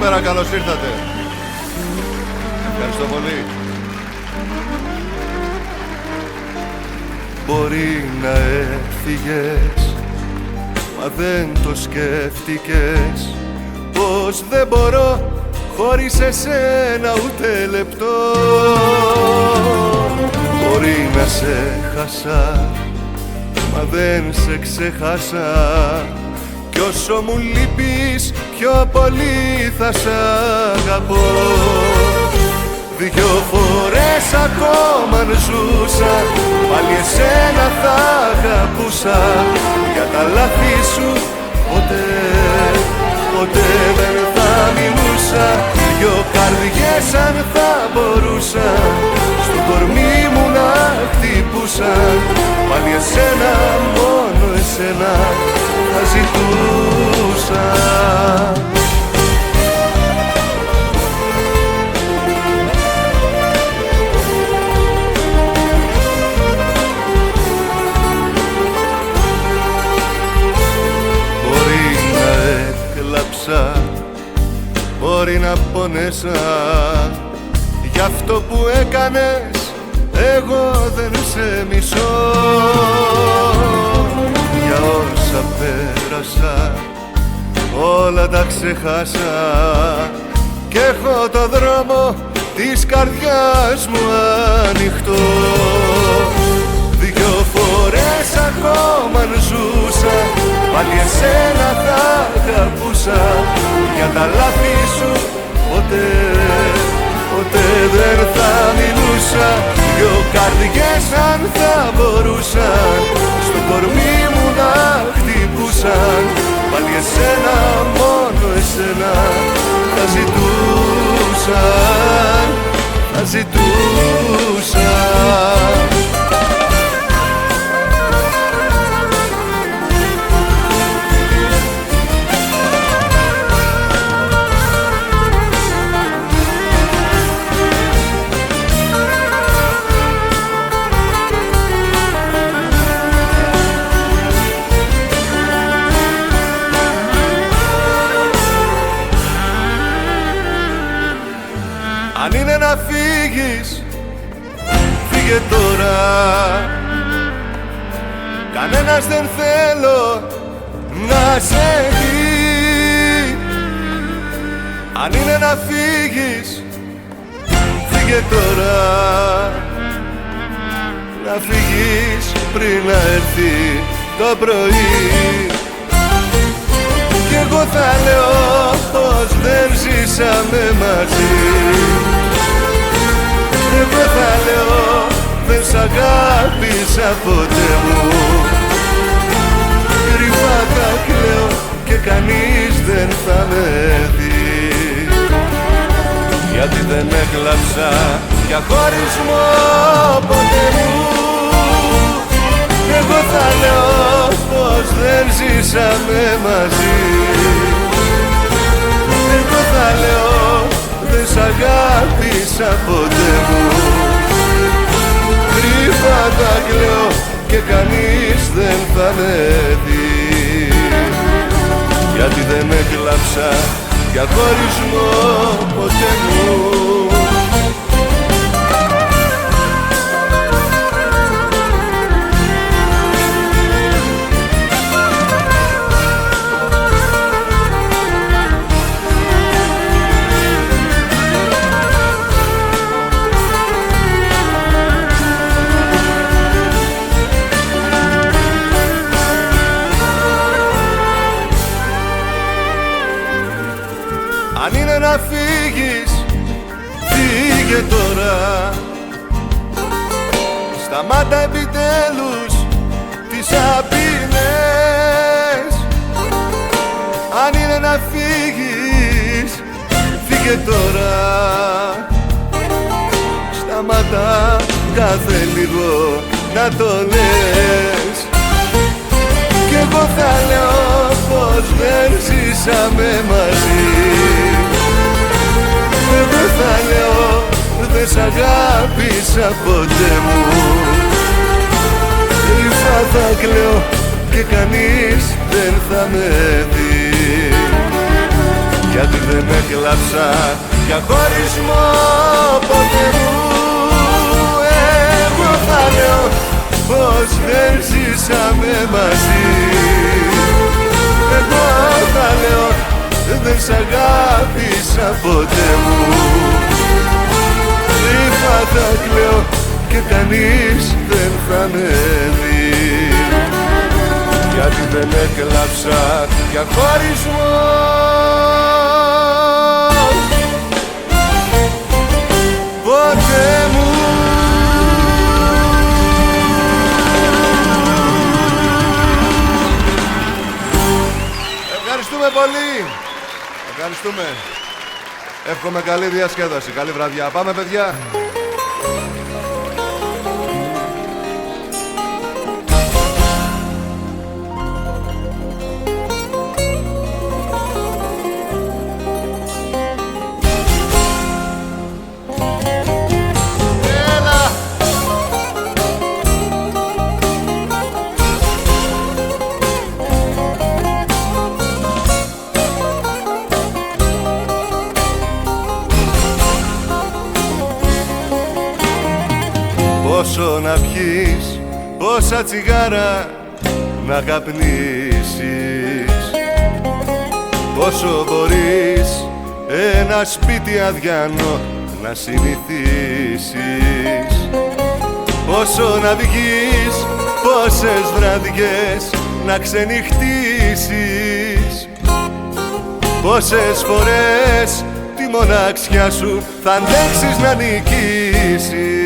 Καλησπέρα, καλώς ήρθατε. Ευχαριστώ πολύ. Μπορεί να έφυγες, μα δεν το σκέφτηκες, πως δεν μπορώ χωρίς εσένα ούτε λεπτό. Μπορεί να σε χάσα, μα δεν σε ξέχασα, κι όσο μου λείπεις πιο πολύ θα σ' αγαπώ. Δυο φορές ακόμα αν ζούσα, πάλι εσένα θα αγαπούσα. Για τα λάθη σου ποτέ δεν θα μιλούσα. Δυο καρδιές αν θα μπορούσα, στο κορμί μου να χτυπούσα. Πάλι εσένα, μόνο εσένα θα ζητούσα. Μπορεί να πονέσα για αυτό που έκανες, εγώ δεν σε μισώ. Για όσα πέρασα όλα τα ξεχάσα, κι έχω το δρόμο της καρδιάς μου ανοιχτό. Δυο φορές ακόμα αν ζούσα, πάλι εσένα θα αγαπούσα. Για τα λάθη σου ποτέ δεν θα μιλούσα. Δυο καρδιές αν θα μπορούσαν, στο κορμί μου να χτυπούσαν. Πάλι εσένα, μόνο εσένα θα ζητούσαν, θα ζητούσαν. Αν είναι να φύγεις, φύγε τώρα. Κανένας δεν θέλω να σε δει. Αν είναι να φύγεις, φύγε τώρα. Να φύγεις πριν να έρθει το πρωί. Κι εγώ θα λέω πως δεν ζήσαμε μαζί. Εγώ θα λέω δεν σ' αγάπησα ποτέ μου. Κρυφά θα κλαίω και κανείς δεν θα με δει. Γιατί δεν έκλαψα για χωρισμό ποτέ μου. Εγώ θα λέω πως δεν ζήσαμε μαζί. Εγώ θα λέω δεν σ' αγάπησα ποτέ μου. Κρύφα θα κλαίω και κανείς δεν θα με δει. Γιατί δεν έκλαψα για χωρισμό ποτέ μου. Αν είναι να φύγεις, φύγε τώρα. Σταμάτα επιτέλους τις απειλές. Αν είναι να φύγεις, φύγε τώρα. Σταμάτα κάθε λίγο να το λες. Κι εγώ θα λέω πως δεν ζήσαμε μαζί. Εγώ θα λέω δεν σ' αγάπησα ποτέ μου. Κρυφά θα κλαίω και κανείς δεν θα με δει. γιατί δεν έκλαψα για χωρισμό ποτέ μου. Εγώ θα λέω πως δεν ζήσαμε μαζί. Εγώ θα λέω δεν σ' αγάπησα ποτέ μου. Κρύφα θα κλαίω και κανείς δεν θα με δει, γιατί δεν έκλαψα για χωρισμό ποτέ μου. Ευχαριστούμε πολύ. Ευχαριστούμε. Εύχομαι καλή διασκέδαση, καλή βραδιά. Πάμε παιδιά. Πόσο να πιείς, πόσα τσιγάρα να καπνίσεις, πόσο μπορείς ένα σπίτι αδιανό να συνηθίσεις, πόσο να βγεις, πόσες βραδιές να ξενυχτήσεις, πόσες φορές τη μοναξιά σου θα αντέξεις να νικήσεις.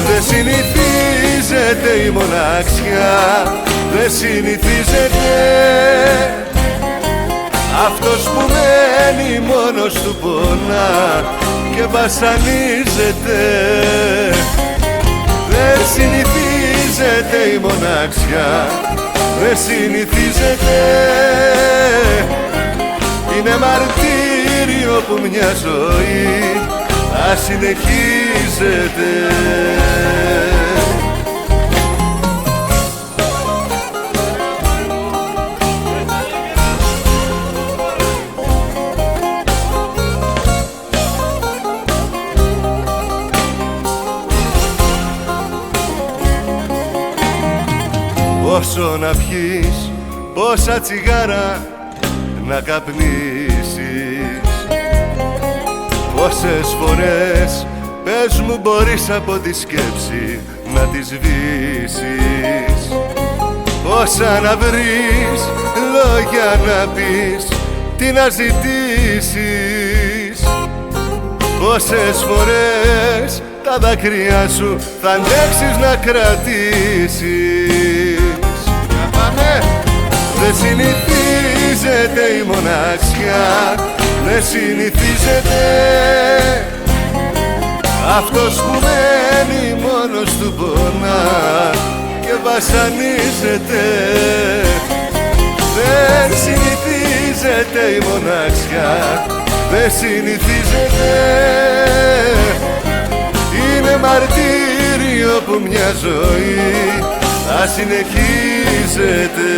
Δεν συνηθίζεται η μοναξιά, δεν συνηθίζεται. Αυτός που μένει μόνος του πονά και βασανίζεται. Δεν συνηθίζεται η μοναξιά, δεν συνηθίζεται. Είναι μαρτύριο που μια ζωή ασυνεχίζεται. Πόσο να πιείς, πόσα τσιγάρα να καπνίσεις, πόσες φορές πες μου μπορείς από τη σκέψη να τη σβήσεις, πόσα να βρεις λόγια να πεις, τι να ζητήσεις, πόσες φορές τα δάκρυα σου θα αντέξεις να κρατήσεις. Δεν συνηθίζεται η μοναξιά, δεν συνηθίζεται. Αυτός που μένει μόνος του πονά και βασανίζεται. Δεν συνηθίζεται η μοναξιά, δεν συνηθίζεται. Είναι μαρτύριο που μια ζωή ασυνεχίζεται.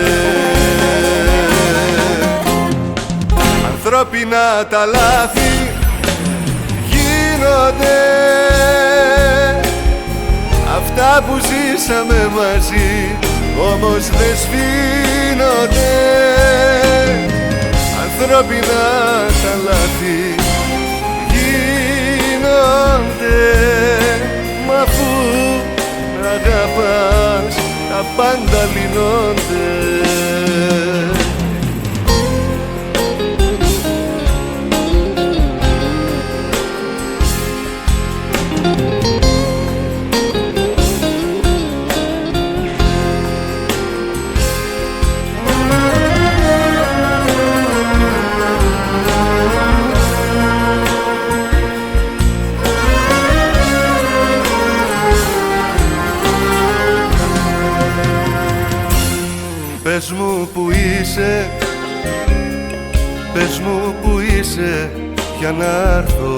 Ανθρώπινα τα λάθη γίνονται, αυτά που ζήσαμε μαζί όμως δεν σβήνονται. Ανθρώπινα τα λάθη γίνονται, μα αφού αγαπάς τα πάντα λύνονται. Πες μου που είσαι, πες μου που είσαι για να έρθω.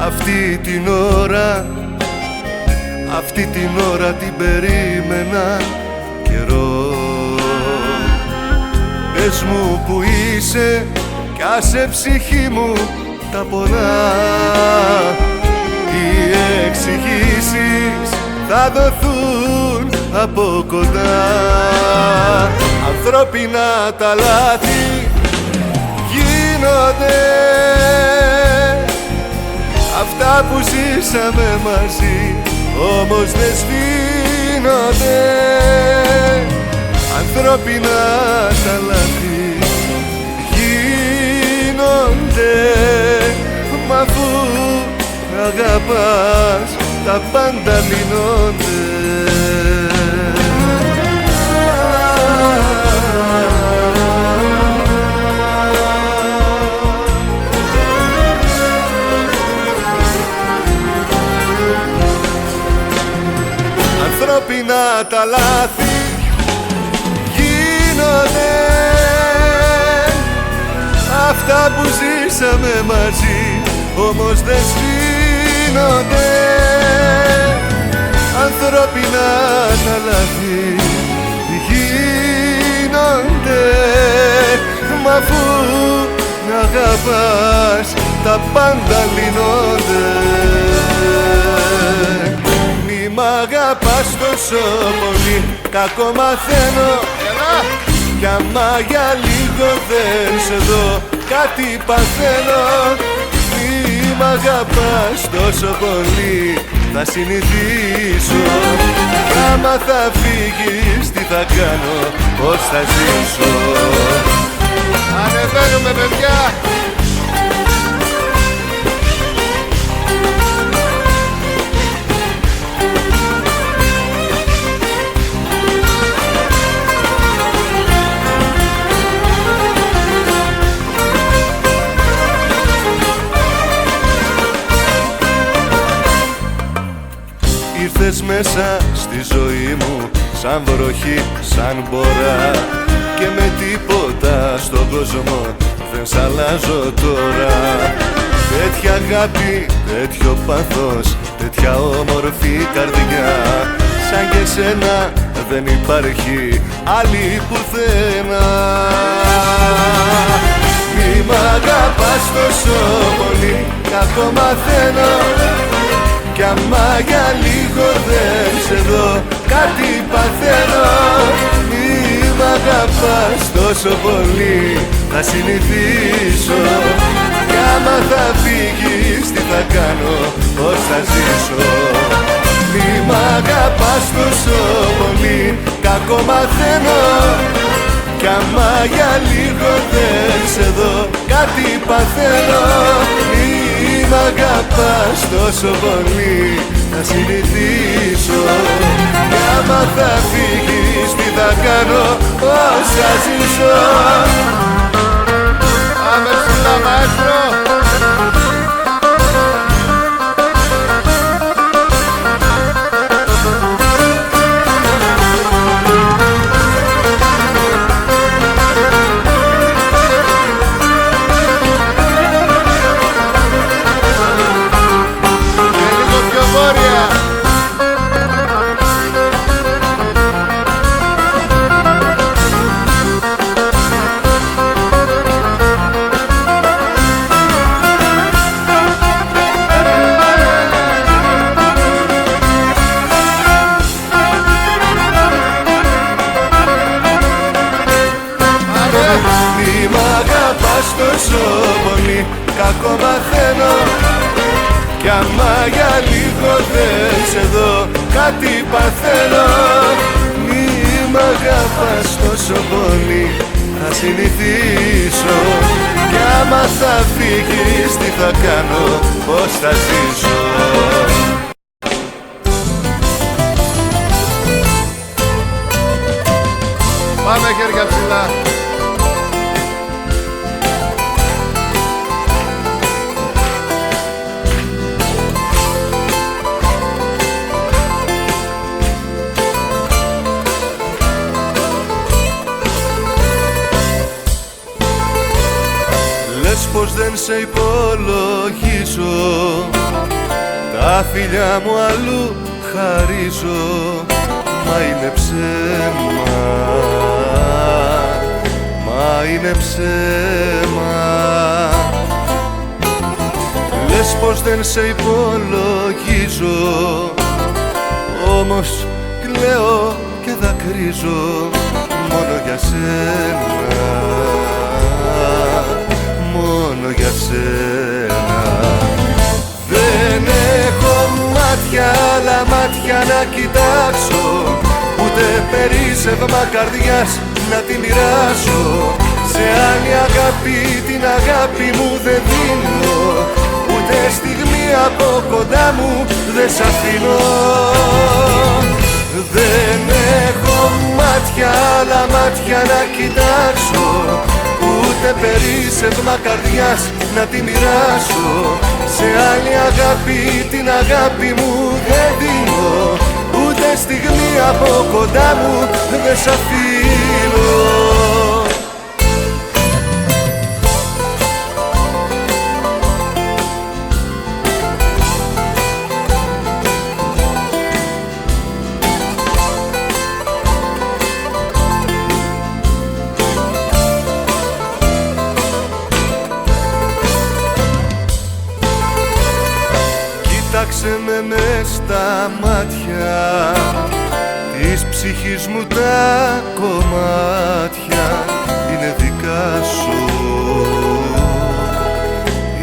Αυτή την ώρα, αυτή την ώρα την περίμενα καιρό. Πες μου που είσαι κι άσε ψυχή μου τα πολλά. Οι εξηγήσεις θα δοθούν από κοντά. Ανθρώπινα τα λάθη γίνονται, αυτά που ζήσαμε μαζί όμως δεν σβήνονται. Ανθρώπινα τα λάθη γίνονται, μα αφού αγαπάς τα πάντα λύνονται. Ανθρώπινα τα λάθη γίνονται, αυτά που ζήσαμε μαζί όμως δεν σβήνονται. Ανθρώπινα τα λάθη γίνονται, μα αφού αγαπάς τα πάντα λύνονται. Μη μ' αγαπάς τόσο πολύ, κακό μαθαίνω. Κι άμα για λίγο δεν σε δω, κάτι παθαίνω. Μη μ' αγαπάς τόσο πολύ, θα συνηθίσω. Κι άμα θα φύγεις, τι θα κάνω, πώς θα ζήσω. Ανεβαίνουμε παιδιά! Ήρθες μέσα στη ζωή μου σαν βροχή, σαν μπορά, και με τίποτα στον κόσμο δεν σ' αλλάζω τώρα. Τέτοια αγάπη, τέτοιο πάθος, τέτοια όμορφη καρδιά, σαν και σένα δεν υπάρχει άλλη πουθενά. Μη μ' αγαπάς τόσο πολύ, κακό μαθαίνω. Κι άμα για λίγο δεν σε δω, κάτι παθαίνω. Μη μ' αγαπάς τόσο πολύ, θα συνηθίσω. Κι άμα θα φύγεις, τι θα κάνω, πώς θα ζήσω. Μη μ' αγαπάς τόσο πολύ, κακό μαθαίνω. Κι άμα για λίγο δεν σε δω, κάτι παθαίνω. Μη μ' αγαπάς τόσο πολύ, θα συνηθίσω. Κι άμα θα φύγεις, τι θα κάνω, πώς θα ζήσω. Πάμε ψηλά μάστρο. Μη μ' αγαπάς τόσο πολύ, κακό μαθαίνω. Κι άμα για λίγο δεν σε δω, κάτι παθαίνω. Μη μ' αγαπάς τόσο πολύ, θα συνηθίσω. Κι άμα θα φύγεις, τι θα κάνω, πώς θα ζήσω. Πάμε χέρια ψηλά. Λες πως δεν σε υπολογίζω, τα φιλιά μου αλλού χαρίζω. Μα είναι ψέμα, μα είναι ψέμα. Λες πως δεν σε υπολογίζω, όμως κλαίω και δακρύζω μόνο για σένα, μόνο για σένα. Δεν έχω μάτια, άλλα μάτια να κοιτάξω, ούτε περίσσευμα καρδιάς να τη μοιράσω. Σε άλλη αγάπη την αγάπη μου δεν δίνω, ούτε στιγμή από κοντά μου δεν σ' αφήνω. Δεν έχω μάτια, άλλα μάτια να κοιτάξω, ούτε περίσσευμα καρδιάς να τη μοιράσω. Σε άλλη αγάπη την αγάπη μου δεν δίνω, ούτε στιγμή από κοντά μου δεν σ' αφήνω. Κοίταξε με μες στα μάτια, της ψυχής μου τα κομμάτια είναι δικά σου,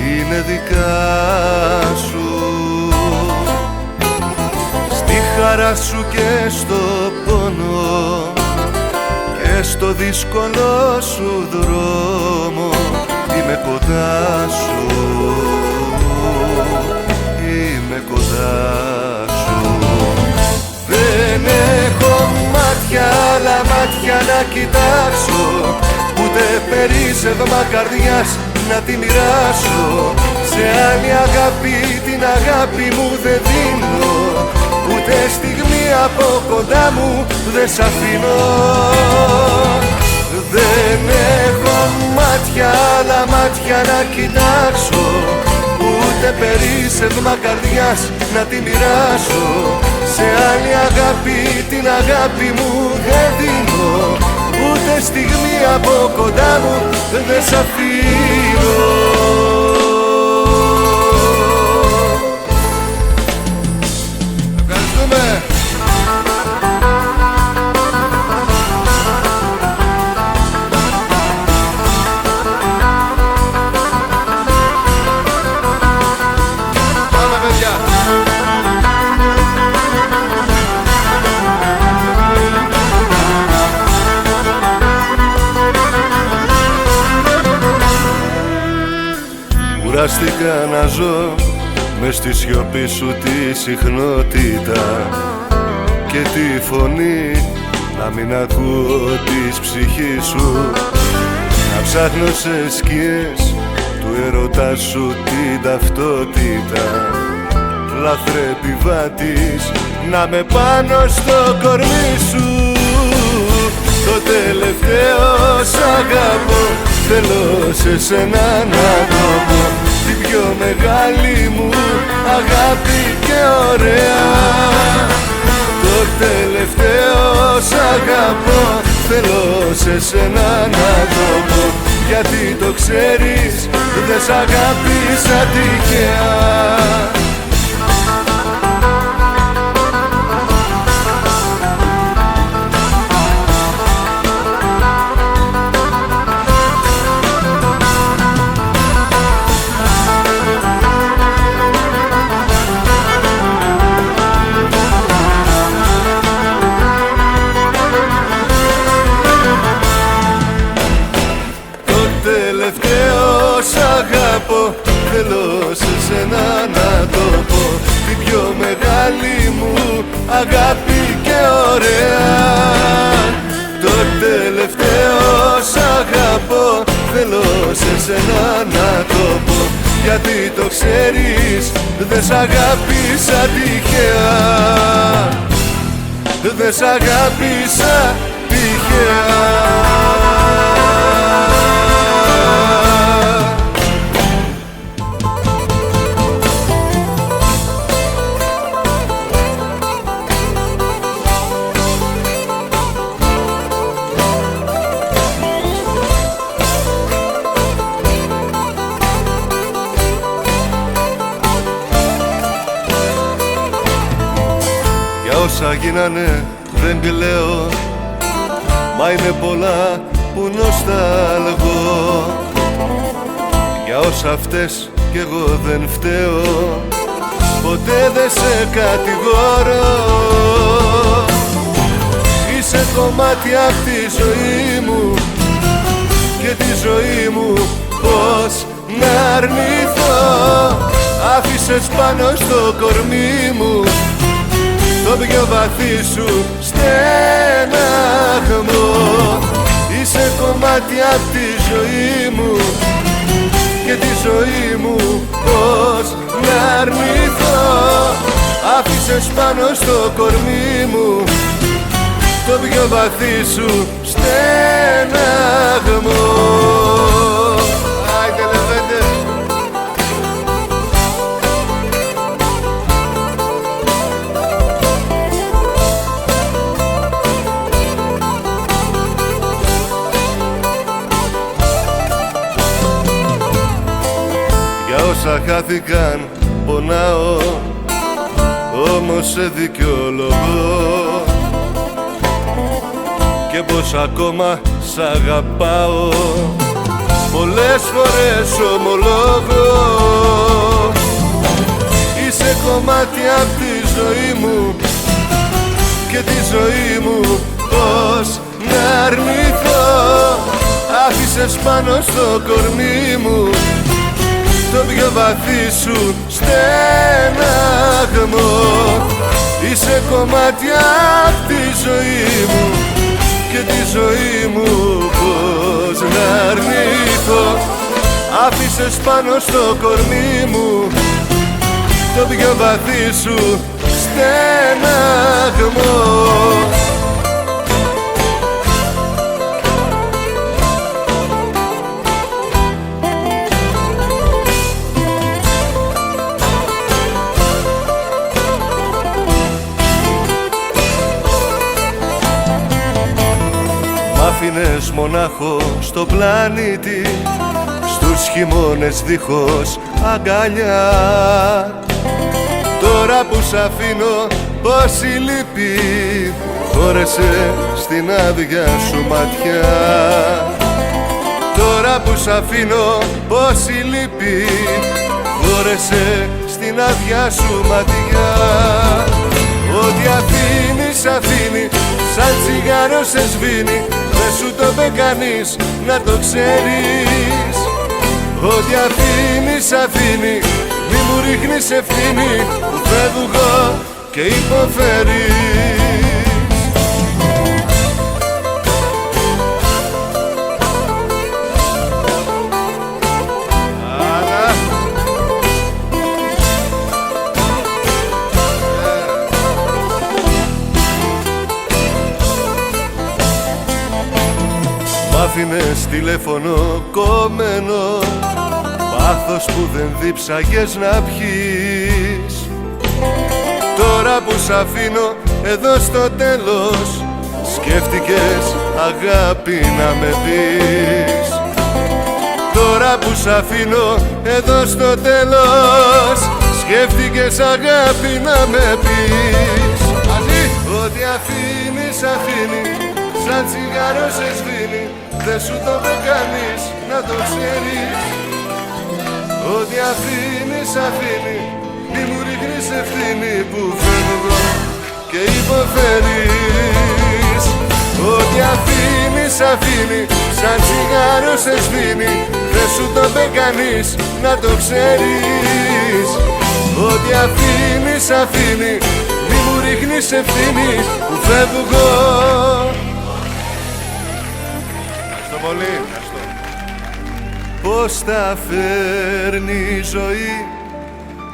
είναι δικά σου. Στη χαρά σου και στο πόνο και στο δύσκολο σου δρόμο είμαι κοντά σου, είμαι κοντά σου. Δεν έχω μάτια, άλλα μάτια να κοιτάξω, ούτε περίσσευμα καρδιάς να τη μοιράσω. Σε άλλη αγάπη την αγάπη μου δεν δίνω, ούτε στιγμή από κοντά μου δεν σ' αφήνω. Δεν έχω μάτια, άλλα μάτια να κοιτάξω, ούτε περίσσευμα καρδιάς να τη μοιράσω. Σε άλλη αγάπη την αγάπη μου δεν δίνω, ούτε στιγμή από κοντά μου δεν σ' αφήνω. Ευχαριστούμε. Κουράστηκα να ζω μες στη σιωπή σου τη συχνότητα και τη φωνή να μην ακούω της ψυχής σου, να ψάχνω σε σκιές του ερωτά σου την ταυτότητα. Λάθρε επιβάτης να με πάνω στο κορμί σου, το τελευταίο σ' αγαπώ, θέλω σε σένα να το πω, την πιο μεγάλη μου αγάπη και ωραία. Το τελευταίο σ' αγαπώ, θέλω σε σένα να το πω, γιατί το ξέρεις δεν σ' αγάπησα τυχαία. Θέλω σε σένα να το πω, την πιο μεγάλη μου αγάπη και ωραία. Το τελευταίο σ' αγαπώ, θέλω σε σένα να το πω, γιατί το ξέρεις δεν σ' αγάπησα τυχαία, δεν σ' αγάπησα τυχαία. όσα γίνανε δεν κλαίω, μα είναι πολλά που νοσταλγώ. Για όσα φταίς κι εγώ δεν φταίω, ποτέ δεν σε κατηγορώ. Είσαι κομμάτι απ' τη ζωή μου και τη ζωή μου πώς να αρνηθώ. Άφησες πάνω στο κορμί μου το πιο βαθύ σου στεναγμό. Είσαι κομμάτι απ' τη ζωή μου και τη ζωή μου πώς να αρνηθώ. Άφησες πάνω στο κορμί μου το πιο βαθύ σου στεναγμό. Άιντε λεβέντε. Για όσα χάθηκαν πονάω, όμως σε δικαιολογώ και πως ακόμα σ' αγαπάω, πολλές φορές ομολόγω. Είσαι κομμάτι απ' τη ζωή μου και τη ζωή μου πώς να αρνηθώ. Άφησες πάνω στο κορμί μου το πιο βαθύ σου στεναγμό. Είσαι κομμάτι απ' τη ζωή μου και τη ζωή μου πώς να αρνηθώ. Άφησες πάνω στο κορμί μου το πιο βαθύ σου στεναγμό. Μ' άφηνες μονάχο στο πλανήτη, στους χειμώνες δίχως αγκαλιά. Τώρα που σ' αφήνω πόση λύπη χώρεσε στην άδεια σου ματιά. Τώρα που σ' αφήνω πόση λύπη χώρεσε στην άδεια σου ματιά. Ό,τι αφήνεις αφήνει, σαν τσιγάρο σε σβήνει, δεν σου το είπε κανείς να το ξέρεις. Ό,τι αφήνεις αφήνει, μη μου ρίχνεις ευθύνη που φεύγω και υποφέρεις. Μ' άφηνες τηλέφωνο κομμένο, πάθος που δεν δίψαγες να πιείς. Τώρα που σ' αφήνω εδώ στο τέλος, σκέφτηκες αγάπη να με πεις. Τώρα που σ' αφήνω εδώ στο τέλος, σκέφτηκες αγάπη να με πεις. Ό,τι αφήνεις αφήνει, σαν τσιγάρο σε σβήνει, δεν σου το είπε κανείς να το ξέρεις. Ό,τι αφήνεις αφήνει, μη μου ρίχνεις ευθύνη που φεύγω και υποφέρεις. Ό,τι αφήνεις αφήνει, σαν τσιγάρο σε σβήνει, δεν σου το είπε κανείς να το ξέρεις. Ό,τι αφήνεις αφήνει, μη μου ρίχνεις ευθύνη που φεύγω. Ευχαριστώ πολύ. Πώς τα φέρνει η ζωή,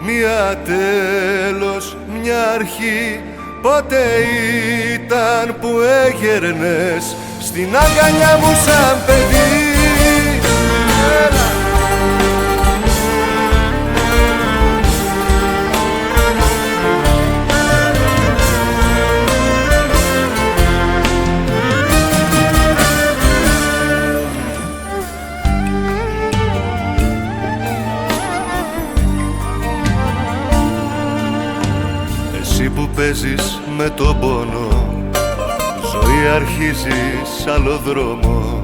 μια τέλος, μια αρχή. Πότε ήταν που έγερνες στην αγκαλιά μου σαν παιδί. Εσύ που παίζεις με τον πόνο. Ζωή αρχίζει σ' άλλο δρόμο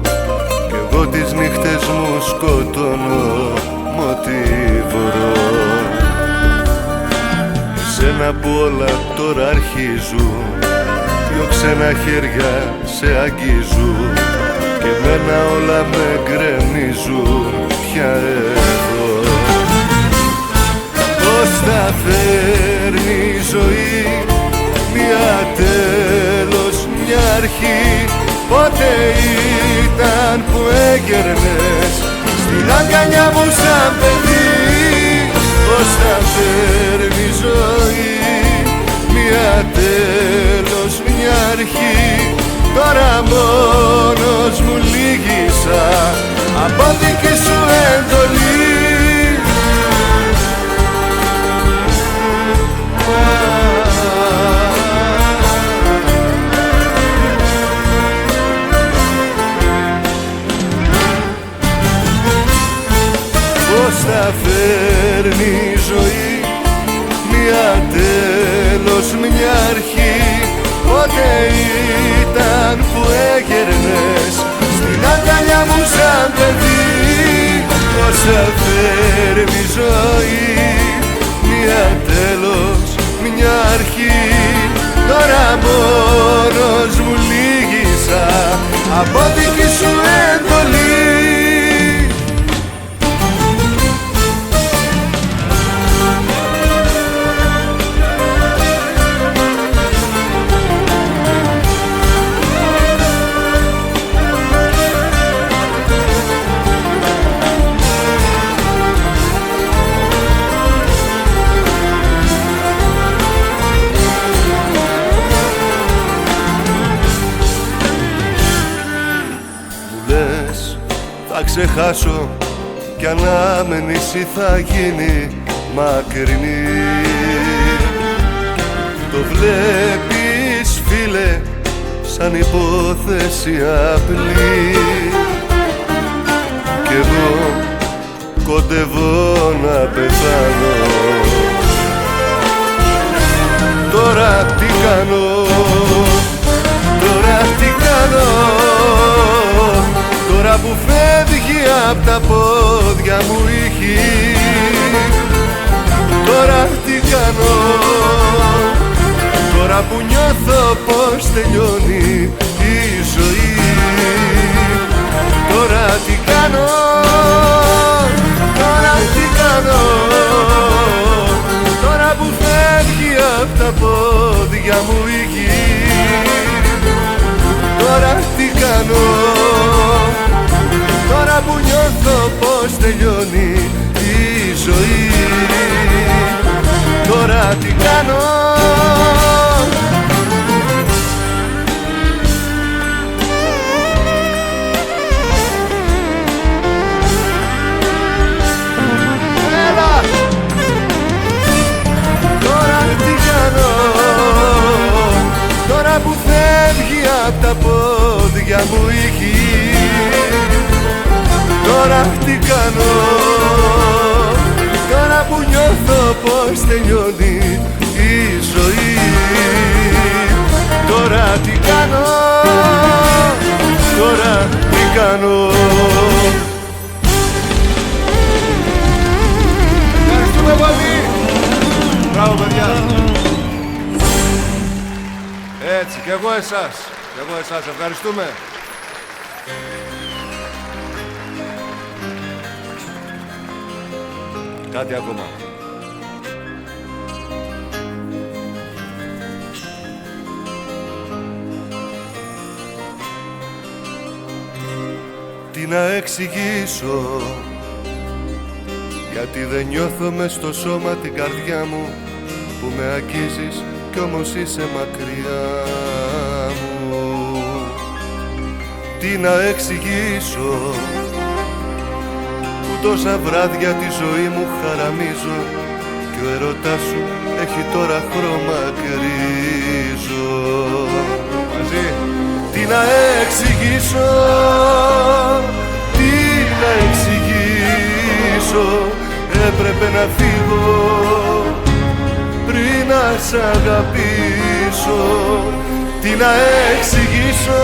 κι εγώ τις νύχτες μου σκοτώνω μ' ό,τι βρω. Εσένα που όλα τώρα αρχίζουν, δυο ξένα χέρια σε αγγίζουν και εμένα όλα με γκρεμίζουν πια εδώ. Πώς θα φέρνει η ζωή μια τέλος, μια αρχή? Πότε ήταν που έγερνες στην αγκαλιά μου σαν παιδί? Πώς θα φέρνει η ζωή μια τέλος, μια αρχή? Τώρα μόνος μου λύγησα από δική σου εντολή. Πώς θα φέρνει η ζωή μια τέλος, μια αρχή? Πότε ήταν που έγερνες στην αγκαλιά μου σαν παιδί? Πώς θα φέρνει η ζωή μια τέλος, μια αρχή? Τώρα μόνος μου λύγησα από δική σου εντολή. Θα ξεχάσω κι ανάμενηση θα γίνει μακρινή. Το βλέπεις φίλε σαν υπόθεση απλή κι εγώ κοντεύω να πεθάνω. Τώρα τι κάνω, τώρα τι κάνω? Τώρα που φεύγει απ' τα πόδια μου η γη, τώρα τι κάνω? Τώρα που νιώθω πως τελειώνει η ζωή, τώρα τι κάνω? Τώρα τι κάνω? Τώρα που φεύγει απ' τα πόδια μου η γη, τώρα τι κάνω? Τώρα που νιώθω πως τελειώνει η ζωή, τώρα τι κάνω? Έλα! Τώρα τι κάνω? Τώρα που φεύγει απ' τα πόδια μου η γη, τώρα τι κάνω? Τώρα που νιώθω πως τελειώνει η ζωή, τώρα τι κάνω? Τώρα τι κάνω? Ευχαριστούμε πολύ! Μπράβο παιδιά! Έτσι, κι εγώ εσάς, ευχαριστούμε! Κάτι ακόμα. Τι να εξηγήσω, γιατί δεν νιώθω μες στο σώμα την καρδιά μου που με αγγίζεις κι όμως είσαι μακριά μου. Τι να εξηγήσω, τόσα βράδια τη ζωή μου χαραμίζω κι ο ερωτάς σου έχει τώρα χρώμα γκρίζο. Μαζί. Τι να εξηγήσω, τι να εξηγήσω, έπρεπε να φύγω πριν να σ' αγαπήσω. Τι να εξηγήσω,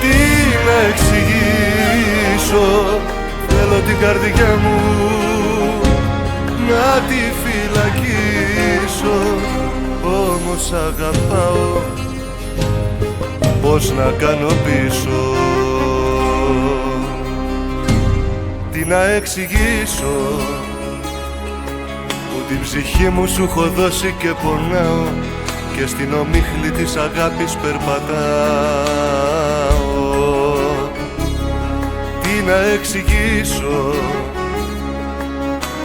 τι να εξηγήσω. Θέλω την καρδιά μου να τη φυλακίσω. Όμως αγαπάω, πώς να κάνω πίσω. Τι να εξηγήσω, που την ψυχή μου σου έχω δώσει και πονάω και στην ομίχλη της αγάπης περπατάω. Τι να εξηγήσω,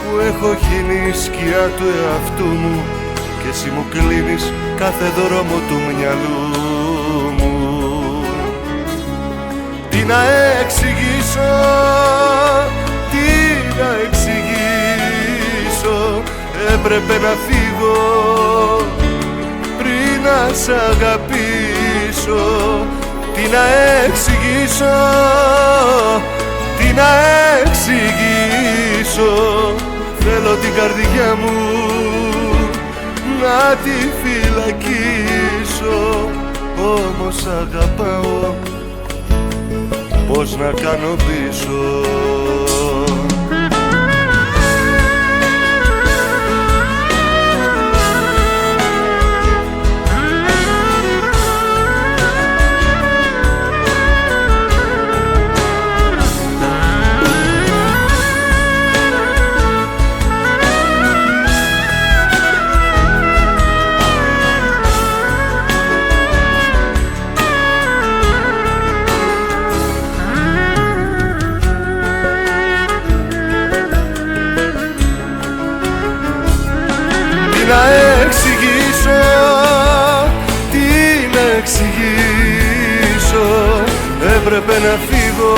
που έχω γίνει η σκιά του εαυτού μου και εσύ μου κλείνεις κάθε δρόμο του μυαλού μου. Τι να εξηγήσω, τι να εξηγήσω. Έπρεπε να φύγω πριν να σ' αγαπήσω. Τι να εξηγήσω, τι να εξηγήσω. Θέλω την καρδιά μου να τη φυλακίσω. Όμως αγαπάω, πώς να κάνω πίσω. Τι να εξηγήσω, τι να εξηγήσω. Έπρεπε να φύγω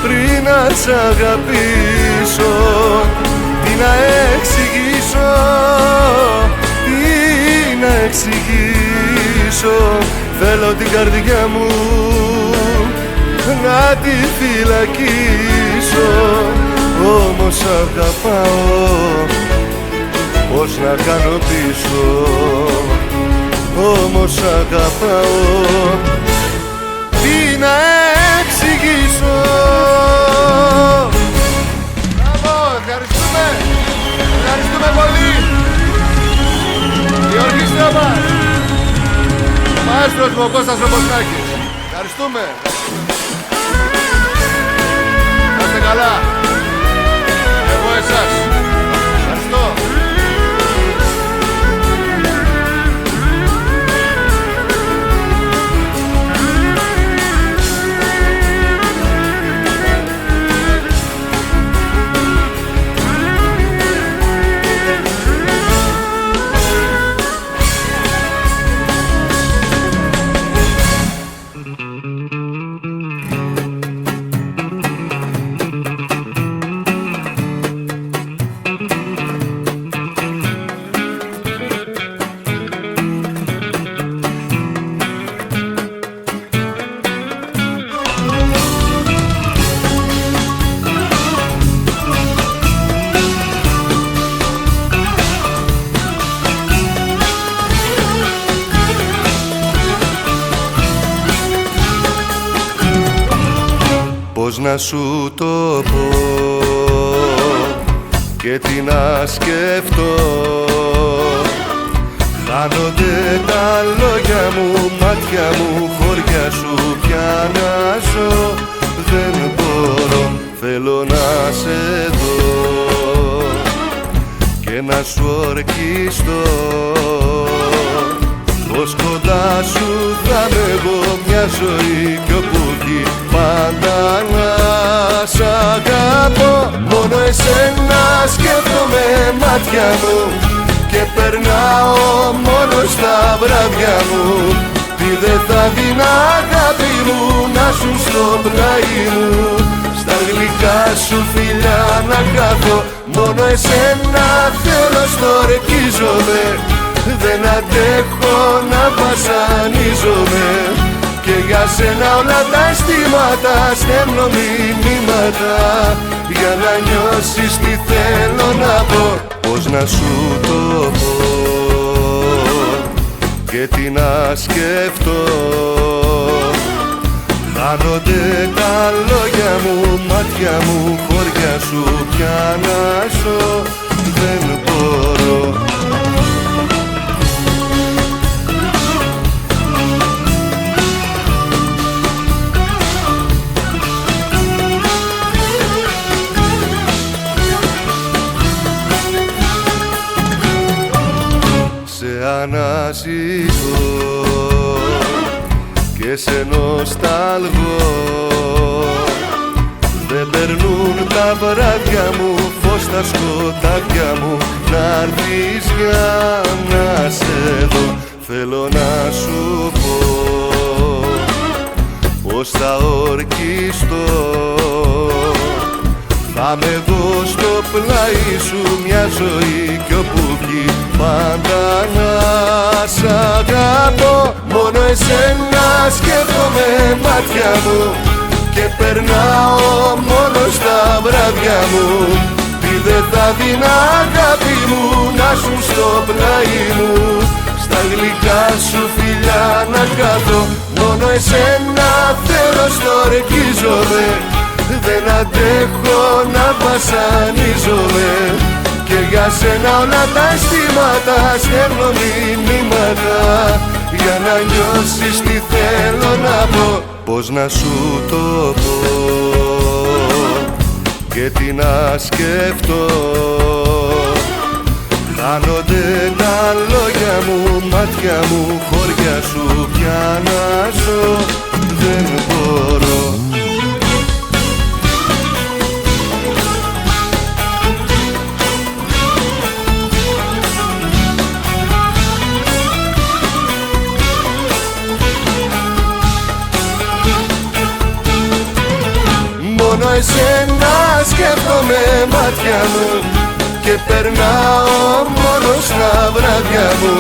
πριν να σ' αγαπήσω. Τι να εξηγήσω, τι να εξηγήσω. Θέλω την καρδιά μου να τη φυλακίσω. Όμως αγαπάω, πώς να κάνω πίσω. Όμως αγαπάω, τι να εξηγήσω. Μπράβο, ευχαριστούμε. Ευχαριστούμε πολύ. Η ορχήστρα μας, ο μαέστρος μου ο Κώστας Ρομποσνάκης. Ευχαριστούμε. Να είστε καλά. Εγώ εσάς. Ευχαριστώ. Πώς να σου το πω και τι να σκεφτώ. Χάνονται τα λόγια μου, μάτια μου, χώρια σου πια να ζω. Δεν μπορώ, θέλω να σε δω και να σου ορκιστώ. Πως κοντά σου θα είμαι εγώ μια ζωή κι όπου βγει πάντα να σ' αγαπώ. Μόνο εσένα σκέφτομαι μάτια μου και περνάω μόνο στα βράδια μου. Τι δεν θα δίνα αγάπη μου να σου στο πλάι μου. Στα γλυκά σου φιλιά να κάθω, μόνο εσένα θέλω στορκίζομαι. Δεν αντέχω να βασανίζομαι Και για σένα όλα τα αισθήματα στέλνω μηνύματα, για να νιώσεις τι θέλω να πω. Πώς να σου το πω και τι να σκεφτώ. Χάνονται τα λόγια μου, μάτια μου, χώρια σου πια να ζω δεν μπορώ. Σε αναζητώ και σε νοσταλγώ. Δεν περνούν τα βράδια μου, φως στα σκοτάδια μου, να'ρθεις για να σε δω. Θέλω να σου πω πως θα ορκιστώ. Θα με δω στο πλάι σου μια ζωή κι όπου βγει πάντα να σ' αγαπώ. Μόνο εσένα σκέφτομαι μάτια μου και περνάω μόνο στα βράδια μου. Τι δεν θα δίνα αγάπη μου να σου στο πλάι μου, στα γλυκά σου φιλιά να κάθω. Μόνο εσένα θέλω, στορκίζομαι, δεν αντέχω να βασανίζομαι. Και για σένα όλα τα αισθήματα στέλνω μηνύματα, για να νιώσεις τι θέλω να πω. Πώς να σου το πω και τι να σκεφτώ. Χάνονται τα λόγια μου, μάτια μου, χώρια σου πια να ζω δεν μπορώ. Μόνο εσένα σκέφτομαι μάτια μου και περνάω μόνο στα βράδια μου.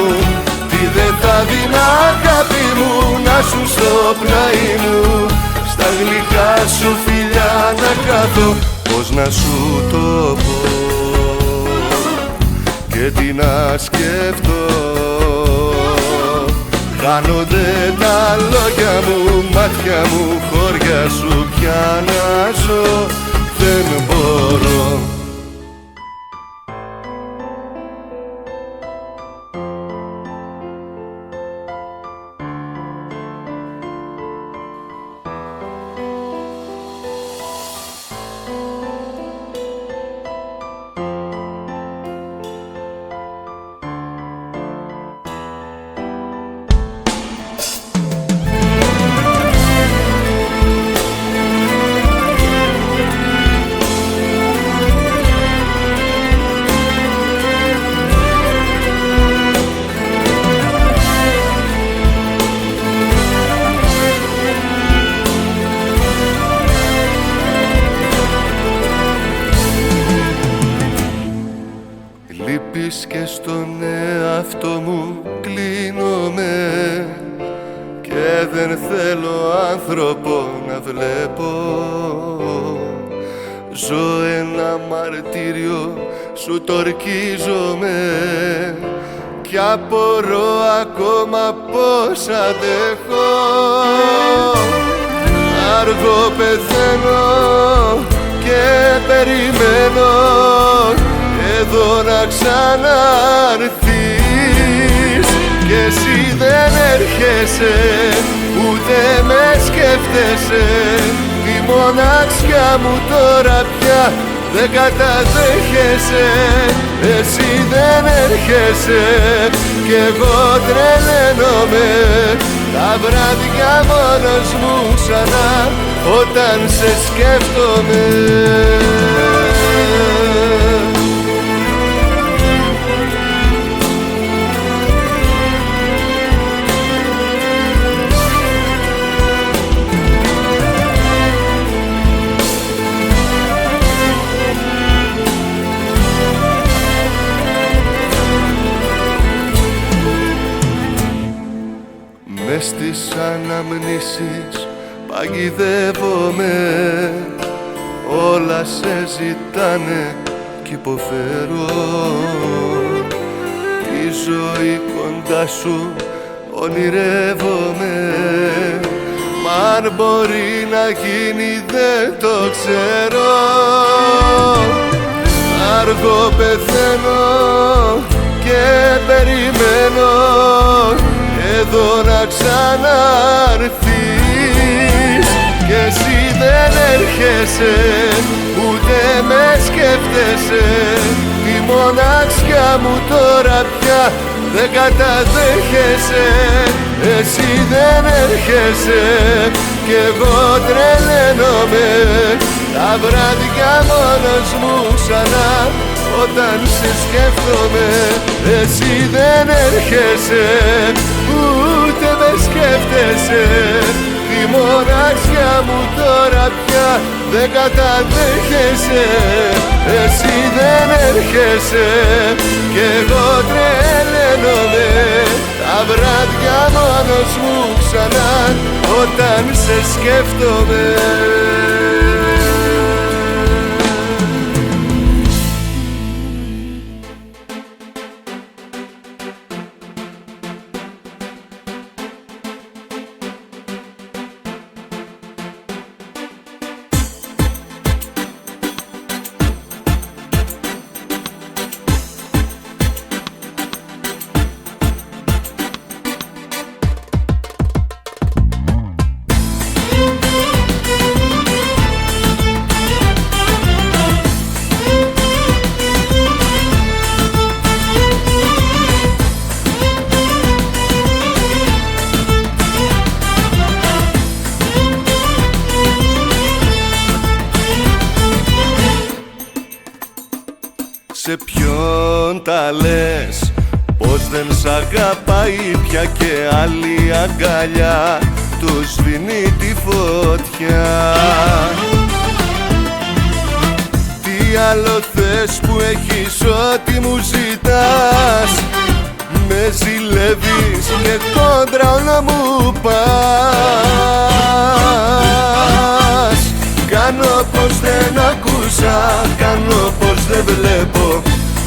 Τι δεν θα δίνα αγάπη μου να σου στο πλάι μου, στα γλυκά σου φιλιά να κάθω. Πώς να σου το πω και τι να σκεφτώ. Χάνονται τα λόγια μου, μάτια μου, χώρια σου πια να ζω δεν μπορώ. Λείπεις και στον εαυτό μου κλείνομαι και δεν θέλω άνθρωπο να βλέπω. Ζω ένα μαρτύριο, σου το ορκίζομαι κι απορώ ακόμα πώς αντέχω. Αργό πεθαίνω και περιμένω εδώ να ξαναρθείς κι εσύ δεν έρχεσαι, ούτε με σκέφτεσαι. Τη μοναξιά μου τώρα πια δεν καταδέχεσαι. Εσύ δεν έρχεσαι κι εγώ τρελαίνομαι τα βράδια μόνος μου ξανά όταν σε σκέφτομαι. μες στις αναμνήσεις παγιδεύομαι, όλα σε ζητάνε κι υποφέρω. Τη ζωή κοντά σου ονειρεύομαι, μα αν μπορεί να γίνει δεν το ξέρω. Αργό πεθαίνω και περιμένω εδώ να ξαναρθείς, κι εσύ δεν έρχεσαι, ούτε με σκέφτεσαι. Τη μοναξιά μου τώρα πια δεν καταδέχεσαι. Εσύ δεν έρχεσαι κι εγώ τρελαίνομαι τα βράδια μόνος μου ξανά όταν σε σκέφτομαι. Εσύ δεν έρχεσαι, ούτε με σκέφτεσαι. Τη μοναξιά μου τώρα πια δεν καταδέχεσαι. Εσύ δεν έρχεσαι κι εγώ τρελαίνομαι τα βράδια μόνος μου ξανά όταν σε σκέφτομαι. Σε ποιον τα λες πως δεν σ' αγαπάει πια και άλλη αγκαλιά του σβήνει τη φωτιά. Τι άλλο θες που έχεις ό,τι μου ζητάς, με ζηλεύεις και κόντρα όλο μου πας. Κάνω πως δεν ακούσα, κάνω πως δεν βλέπω,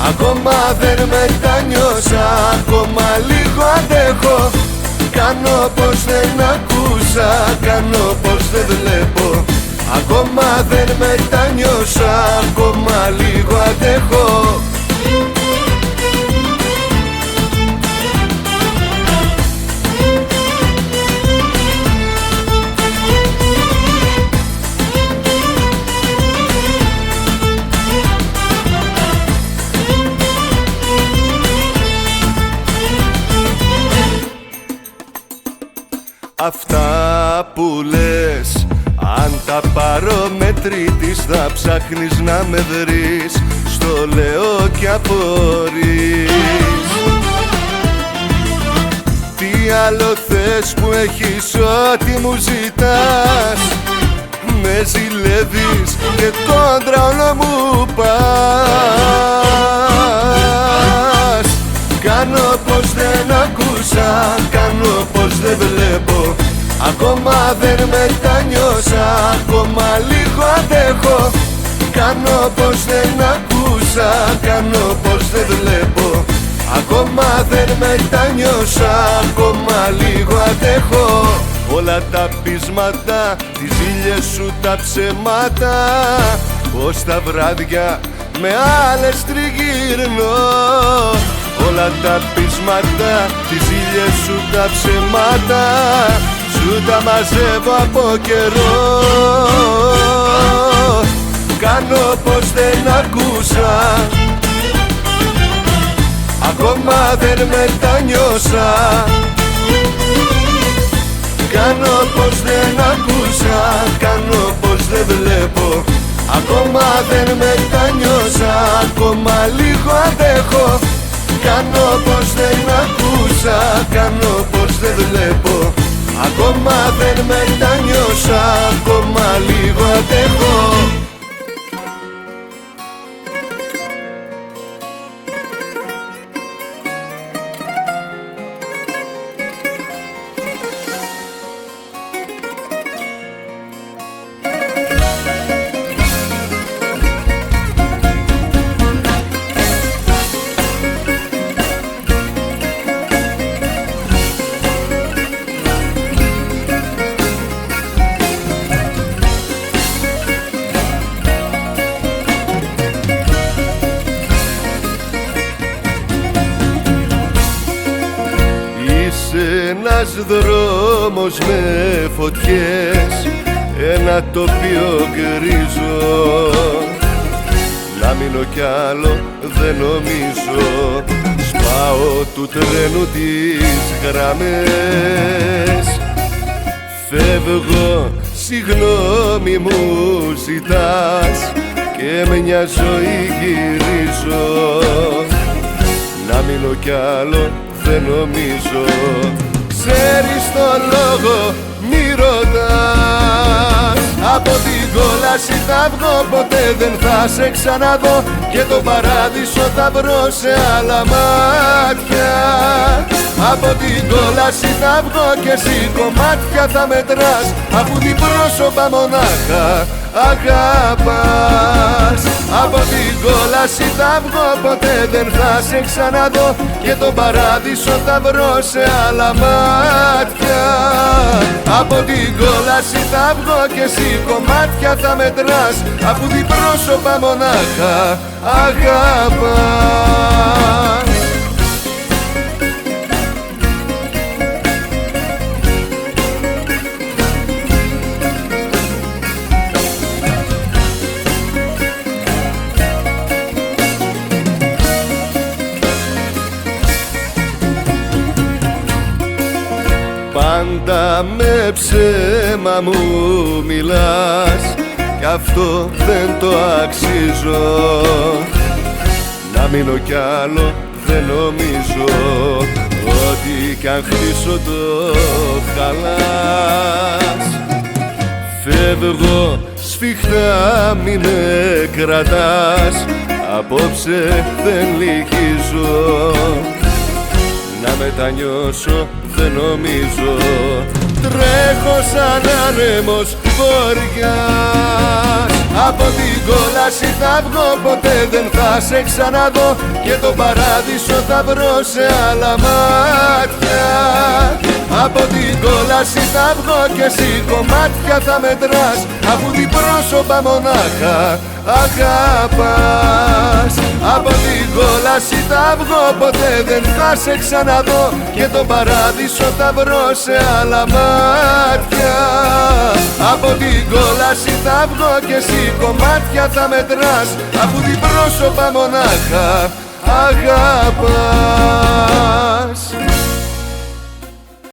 ακόμα δεν μετανιώσα, ακόμα λίγο αντέχω. Κάνω πως δεν ακούσα, κάνω πως δεν βλέπω, ακόμα δεν μετανιώσα, ακόμα λίγο αντέχω. Αυτά που λες, αν τα πάρω μετρήτης θα ψάχνεις να με βρεις, στο λέω κι απορείς. Τι άλλο θες που έχεις ό,τι μου ζητάς, με ζηλεύεις και κόντρα όλο μου πας. Κάνω πως δεν ακούσα, κάνω πως δεν βλέπω, ακόμα δεν μετανιώσα, ακόμα λίγο αντέχω. Κάνω πως δεν ακούσα, κάνω πως δεν βλέπω, ακόμα δεν μετανιώσα, ακόμα λίγο αντέχω. Όλα τα πείσματα, τις ζήλιες σου τα ψεμάτα, πως τα βράδια με άλλες τριγυρνώ. Όλα τα πείσματα, τις ζήλιες σου τα ψεμάτα, σου τα μαζεύω από καιρό. Κάνω πως δεν ακούσα, ακόμα δεν μετανιώσα. Κάνω πως δεν ακούσα, κάνω πως δεν βλέπω, ακόμα δεν μετανιώσα, ακόμα λίγο αντέχω. Κάνω πως δεν ακούσα, κάνω πως δεν βλέπω, ακόμα δεν μετανιώσα, ακόμα λίγο αντέχω. δρόμος με φωτιές, ένα τοπίο γκρίζο. Να μείνω κι άλλο δεν νομίζω, σπάω του τρένου τις γραμμές. Φεύγω, συγγνώμη μου ζητάς, και μια ζωή γυρίζω. Να μείνω κι άλλο δεν νομίζω, ξέρεις το λόγο μη ρωτάς. Από την κόλαση θα βγω, ποτέ δεν θα σε ξαναδώ, και το παράδεισο θα βρω σε άλλα μάτια. Από την κόλαση θα βγω και εσύ κομμάτια θα μετράς, αφού την πρόσωπα μονάχα αγαπάς. Από την κόλαση θα βγω, ποτέ δεν θα σε ξαναδώ, και το παράδεισο θα βρω σε άλλα μάτια. Από την κόλαση θα βγω και εσύ κομμάτια θα μετράς, αφού την πρόσωπα μονάχα αγαπάς. Πάντα με ψέμα μου μιλάς, κι αυτό δεν το αξίζω. Να μείνω κι άλλο δεν νομίζω, ότι κι αν χτίσω το χαλάς. Φεύγω σφιχτά μη με κρατάς, απόψε δεν λυγίζω. Να μετανιώσω δεν νομίζω, τρέχω σαν άνεμος βοριάς. Από την κόλαση θα βγω, ποτέ δεν θα σε ξαναδώ, και το παράδεισο θα βρω σε άλλα μάτια. Από την κόλαση θα βγω και εσύ κομμάτια θα μετράς, αφού την πρόσωπα μονάχα αγαπάς. Από την κόλαση θα βγω, ποτέ δεν θα σε ξαναδώ, και το παράδεισο θα βρω σε άλλα μάτια. Από την κόλαση θα βγω και εσύ κομμάτια θα μετράς, αφού την πρόσωπα μονάχα αγαπάς.